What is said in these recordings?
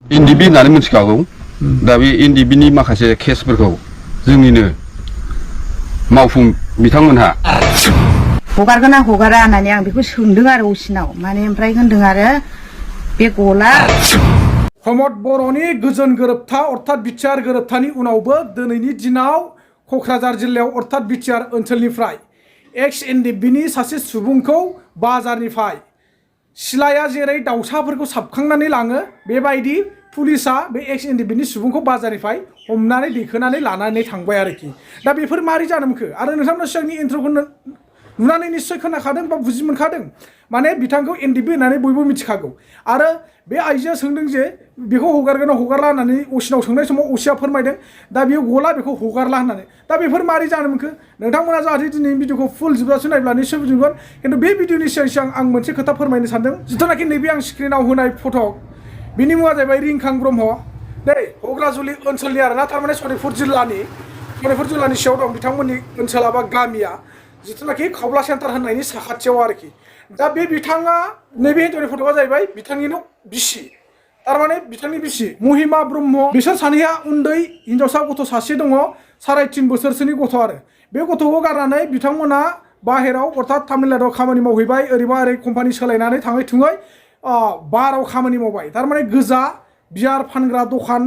NDB होननानै मिथिखागौ दा बे NDBनि माखासे केसफोरखौ जोंनिनो मावफुं बिथांमोनहा हगारगोन ना हगारा होननानै आं बेखौ सोंदों आरो असिनाव माने ओमफ्राय होनदों आरो बे गला प्रमद बर'नि गोजोन गोरोबथा अर्थात बिटिआर गोरोबथानि उनावबो दिनैनि दिनाव क'क्राझार जिल्लायाव अर्थात बिटिआर ओनसोलनिफ्राय एक्स NDFBनि सासे सुबुंखौ बाजारनिफ्राय सिलाया जेरै दाउसाफोरखौ साबखांनानै लाङो बेबायदि पुलिसा बे एक्स NDFBनि सुबुंखौ बाजारनिफ्राय हमनानै दैखोनानै लानानै थांबाय आरोखि दा बेफोर मारै जानो मोनखो आरो नोंथांमोना सिगांनि इन्ट्र'खौ नुनानै निश्चय खोनाखादों बा बुजि मोनखादों माने बिथांखौ NDFB होननानै बयबो मिथिखागौ आरो बे आइजोआ सोंदों जे बेखौ हगारगोन ना हगारला होननानै असिनाव सोंनाय समाव असिया फोरमायदों दा बेयो गला बेखौ हगारला होननानै दा बेफोर मारै जानो मोनखो नोंथांमोना जाहाथे दिनै भिडिअखौ फुल जोबजासे नायब्ला निश्चय बुजिगोन खिन्थु बे भिडिअनि सिगां आं मोनसे खोथा फोरमायनो सानदों जिथुनाखि नैबे आं स्क्रिनाव होनाय फट' बिनि मुङा जाहैबाय रिंखां ब्रह्म दै हग्राजुलि ओनसोलनि आरोना थारमाने सनितपुर जिल्लानि सिङाव दं बिथांमोननि ओनसोला बा गामिया जिथुनाखि खावब्ला सेन्टार होननायनि साखाथियाव आरोखि दा बे बिथाङा नैबे हिन्जावनि फट'आ जाहैबाय बिथांनिनो बिसि थारमाने बिथांनि बिसि महिमा ब्रह्म बिसोर सानैया उन्दै हिन्जावसा गथ' सासे दङ 3.5 बोसोरसोनि गथ' आरो बे गथ'खौ गारनानै बिथांमोना बाहेराव अर्थात तामिलनाडुआव खामानि मावहैबाय ओरैबा ओरै कम्पानि सोलायनानै थाङै थुङै बाराव खामानि मावबाय थारमाने गोजा बियार फानग्रा दखान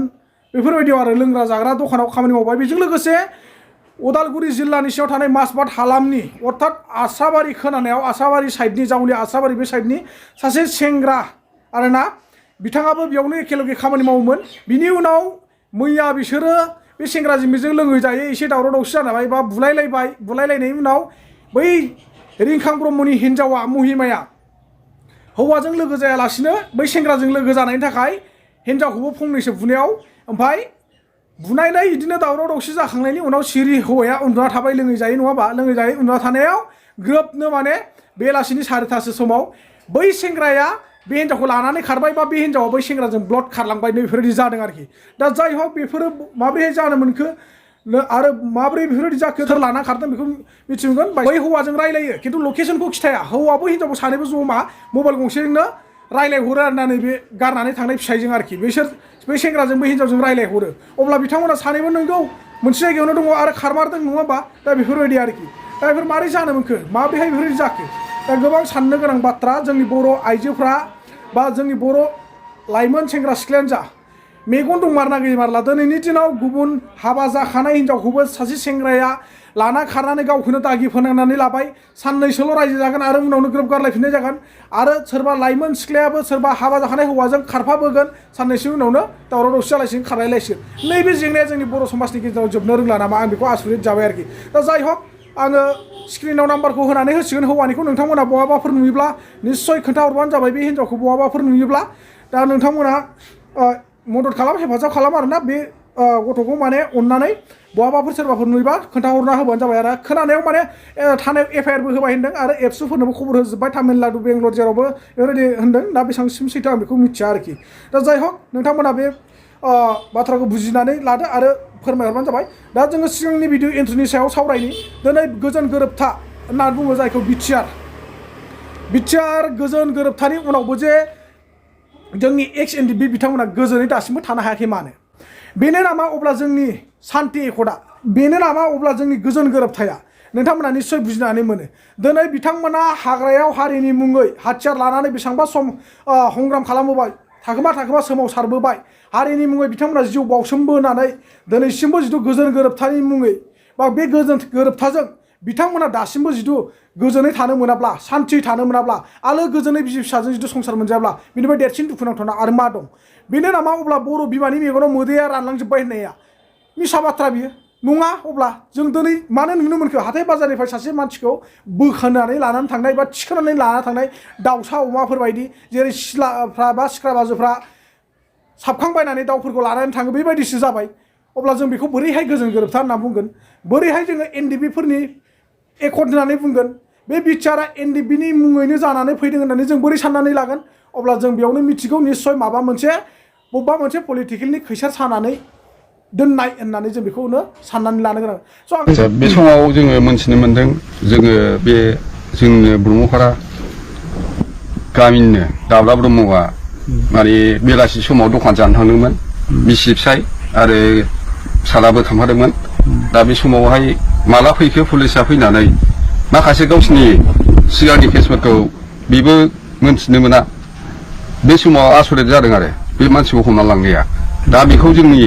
बेफोरबायदियाव आरो लोंग्रा जाग्रा दखानाव खामानि मावबाय बेजों लोगोसे उदालगुरि जिल्लानि सिङाव थानाय मासबाद हालामनि अर्थात आसाबारि खोनानायाव आसाबारि साइडनि जावलि आसाबारि बे साइडनि सासे सेंग्रा आरोना बिथाङाबो बेयावनो एखेलगे खामानि मावोमोन बिनि उनाव मैया बिसोरो बे सेंग्राजों बेजों लोङै जायै एसे दावराव दावसि जानाय बा बुलायलायनायनि उनाव बै रिंखां ब्रह्मनि हिन्जावा महिमाया हौवाजों लोगो जायालासिनो बै सेंग्राजों लोगो जानायनि थाखाय हिन्जावखौबो फंनैसो बुनायाव ओमफ्राय बुनायनाय बिदिनो दावराव दावसि जाखांनायनि उनाव सिरि हौवाया उन्दुना थाबाय लोङै जायै नङाबा लोङै जायै उन्दुना थानायाव ग्रोबनो माने बेलासिनि 4:30 समाव बै सेंग्राया बे हिन्जावखौ लानानै खारबाय बा बे हिन्जावा बै सेंग्राजों ब्लड खारलांबाय बेफोरबायदि जादों आरोखि दा जाय हक बेफोरो माबोरैहाय जानो मोनखो आरो माबोरै बेफोरबायदि जाखो सोर लाना खारदों बेखौ मिथिगोन बै हौवाजों रायलायो खिन्थु लकेसनखौ खिथाया हौवाबो हिन्जावबो सानैबो जमा मबाइल गंसेजोंनो रायलायहरो आरोना नैबे गारनानै थांनाय फिसाइजों आरोखि बिसोर बै सेंग्राजों बै हिन्जावजों रायलायहरो अब्ला बिथांमोना सानैबो नंगौ मोनसे जायगायावनो दङ आरो खारमारदों नङा होमबा दा बेफोरबायदि आरोखि दा बेफोर मारै जानो मोनखो माबोरैहाय बेफोरबायदि जाखो दा गोबां साननो गोनां बाथ्रा जोंनि बर' आइजोफ्रा बा जोंनि बर' लाइमोन सेंग्रा सिख्लायानो जा मेगन दंमारना गैमारला दिनैनि दिनाव गुबुन हाबा जाखानाय हिन्जावखौबो सासे सेंग्राया लाना खारनानै गावखौनो दागि फोनांनानै लाबाय साननैसोल' रायजो जागोन आरो उनावनो ग्रोब गारलायफिननाय जागोन आरो सोरबा लाइमोन सिख्लायाबो सोरबा हाबा जाखानाय हौवाजों खारफाबोगोन साननैसो उनावनो दावराव दावसि जालायसिगोन खारलायलायसिगोन नैबे जेंनाया जोंनि बर' समाजनि गेजेराव जोबनो रोंला नामा आं बेखौ आसरित जाबाय आरोखि दा जाय हक आङो स्क्रिनाव नाम्बारखौ होनानै होसिगोन हौवानिखौ नोंथांमोना बहाबाफोर नुयोब्ला निश्चय खोन्थाहरबानो जाबाय बे हिन्जावखौ बहाबाफोर नुयोब्ला दा नोंथांमोना मदद खालाम हेफाजाब खालाम आरोना बे गथ'खौ माने अननानै बहाबाफोर सोरबाफोर नुयोबा खोन्थाहरना होबानो जाबाय आरो खोनानायाव माने थानायाव FIR बो होबाय होनदों आरो एबसुफोरनोबो खबर होजोब्बाय तामिलनाडु बेंगलर जेरावबो बेबायदि होनदों दा बेसेबांसिम सैथो आं बेखौ मिथिया आरोखि दा जाय हक नोंथांमोना बे बाथ्राखौ बुजिनानै लादो आरो फोरमायहरबानो जाबाय दा जोङो सिगांनि भिडिअ एन्ट्रिनि सायाव सावरायनि दिनै गोजोन गोरोबथा होननानै बुङो जायखौ बिटिआर गोजोन गोरोबथानि उनावबो जे जोंनि एक्स NDFB बिथांमोना गोजोनै दासिमबो थानो हायाखै मानो बेनो नामा अब्ला जोंनि सान्ति एकदा बेनो नामा अब्ला जोंनि गोजोन गोरोबथाया नोंथांमोना निश्चय बुजिनानै मोनो दिनै बिथांमोना हाग्रायाव हारिनि मुङै हाथियार लानानै बेसेबांबा सम संग्राम खालामबोबाय थाखोमा सोमावसारबोबाय हारिनि मुङै बिथांमोना जिउ बावसोमबोनानै दिनैसिमबो जिथु गोजोन गोरोबथानि मुङै बा बे गोजोन गोरोबथाजों बिथांमोना दासिमबो जिथु गोजोनै थानो मोनाब्ला सान्थि थानो मोनाब्ला आलो गोजोनै बिसि फिसाजों जिथु संसार मोनजायाब्ला बिनिफ्राय देरसिन दुखुनांथावना आरो मा दं बेनो नामा अब्ला बर' बिमानि मेगनाव मोदैया रानलांजोब्बाय होननाया मिसा बाथ्रा बियो नङा अब्ला जों दिनै मानो नुनो मोनखो हाथाय बाजारनिफ्राय सासे मानसिखौ बोखानानै लानानै थांनाय बा थिखोनानै लानानै थांनाय दाउसा अमाफोरबायदि जेरै सिलाफ्रा बा सिख्रा बाजोफ्रा साबखांबायनानै दाउफोरखौ लानानै थाङो बेबायदिसो जाबाय अब्ला जों बेखौ बोरैहाय गोजोन गोरोबथा होनना बुंगोन बोरैहाय जोङो NDFBफोरनि एकर्ड होननानै बुंगोन बे बिटिआरआ NDFBनि मुङैनो जानानै फैदों होननानै जों बोरै साननानै लागोन अब्ला जों बेयावनो मिथिगौ निश्चय माबा मोनसे बबेबा मोनसे पलिटिकेलनि खैसार सानानै दोननाय होननानै जों बेखौनो साननानै लानो गोनां बे समाव जोङो मोनथिनो मोनदों जोङो बे जोंनो ब्रह्मपारा गामिनिनो दाब्ला ब्रह्मआ माने बेलासि समाव दखान जानो थांदोंमोन बिसि फिसाय आरो फिसालाबो थांफादोंमोन दा बे समावहाय माला फैखो पुलिसा फैनानै माखासे गावसिनि सिगांनि केसफोरखौ बेबो मोनथिनो मोना बे समाव आसरित जादों आरो बे मानसिखौ हमना लांनाया दा बेखौ जोंनि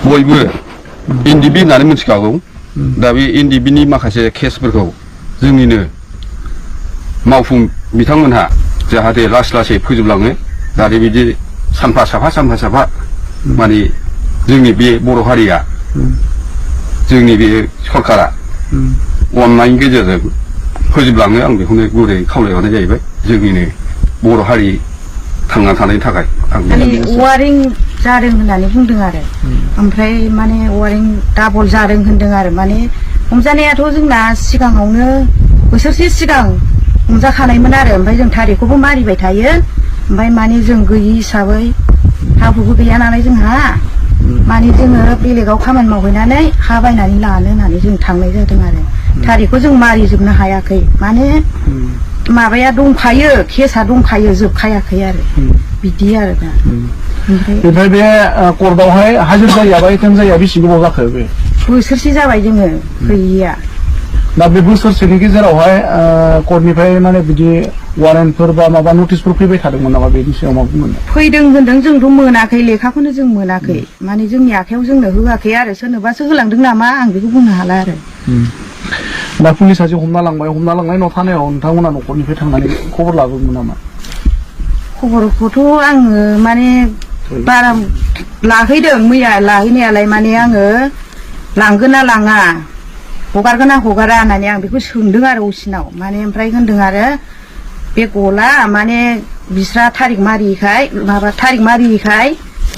बयबो एनडिएफबि होननानै मिथिखागौ दा बे एनडिएफबिनि माखासे केसफोरखौ जोंनिनो मावफुं बिथांमोनहा जाहाथे लासै लासै फोजोबलाङो जाहाथे बिदि सानफा साफा माने जोंनि बे बर' हारिया जोंनि बे सरकारा अननायनि गेजेरजों फोजोबलाङो आं बेखौनो गुरै खावलायहरनाय जाहैबाय जोंनिनो बर' हारि थांना थानायनि थाखाय आं वारिं जादों होननानै बुंदों आरो ओमफ्राय माने वारिं डाबल जादों होनदों आरो माने हमजानायाथ' जोंना सिगाङावनो बोसोरसे सिगां हमजाखानायमोन आरो ओमफ्राय जों थारिखखौबो मारिबाय थायो ओमफ्राय माने जों गैयि हिसाबै हा हुबो गैया नालाय जोंहा माने जोङो बेलेगाव खामानि मावहैनानै हा बायनानै लानो होननानै जों थांनाय जादों आरो थारिखखौ जों मारिजोबनो हायाखै माने माबाया दंखायो केसा दंखायो जोबखायाखै आरो बिदि आरो दा ओमफ्राय बे कर्टआवहाय हाजिर जायाबा एटेम जाया बेसे गोबाव जाखो बे बोसोरसे जाबाय जोङो गैयिया दा बे बोसोरसेनि गेजेरावहाय कर्टनिफ्राय माने बिदि वारेन्टफोर बा माबा नटिसफोर फैबाय थादोंमोन नामा बेनि सायाव मा बुंगोन फैदों होनदों जोंथ' मोनाखै लेखाखौनो जों मोनाखै माने जोंनि आखायाव जोंनो होआखै आरो सोरनोबासो होलांदों नामा आं बेखौ बुंनो हाला आरो दा पुलिसा जे हमना लांबाय हमना लांनाय उनाव थानायाव नोंथांमोना न'खरनिफ्राय थांनानै खबर लाबोगोन नामा खबरखौथ' आङो माने बारा लाहैदों मैया लाहैनायालाय माने आङो लांगोन ना लाङा हगारगोन ना हगारा होननानै आं बेखौ सोंदों आरो असिनाव माने ओमफ्राय होनदों आरो बे गला माने बिस्रा थारिख मारियैखाय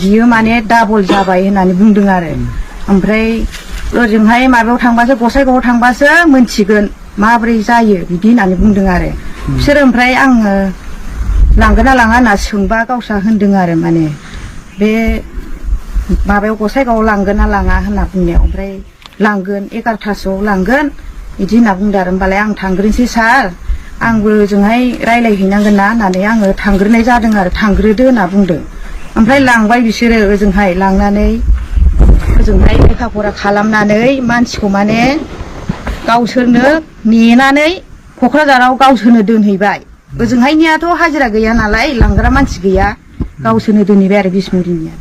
बियो माने डाबल जाबाय होननानै बुंदों आरो ओमफ्राय ओजोंहाय माबायाव थांबासो गसाइगावआव थांबासो मोनथिगोन माब्रै जायो बिदि होननानै बुंदों आरो बिसोर ओमफ्राय आङो लांगोन ना लाङा होनना सोंबा गावस्रा होनदों आरो माने बे माबायाव गसाइगावआव लांगोन ना लाङा होनना बुंनायाव ओमफ्राय लांगोन 11थासोआव लांगोन बिदि होनना बुंदों आरो होमबालाय आं थांग्रोनोसै सार आंबो ओजोंहाय रायलायहैनांगोन ना होननानै आङो थांग्रोनाय जादों आरो थांग्रोदो होनना बुंदों ओमफ्राय लांबाय बिसोरो ओजोंहाय लांनानै ओजोंहाय लेखा फरा खालामनानै मानसिखौ माने गावसोरनो नेनानै क'क्राझाराव गावसोरनो दोनहैबाय ओजोंहायनियाथ' हाजिरा गैया नालाय लांग्रा मानसि गैया गावसोरनो दोनहैबाय आरो बिसमुरिनिया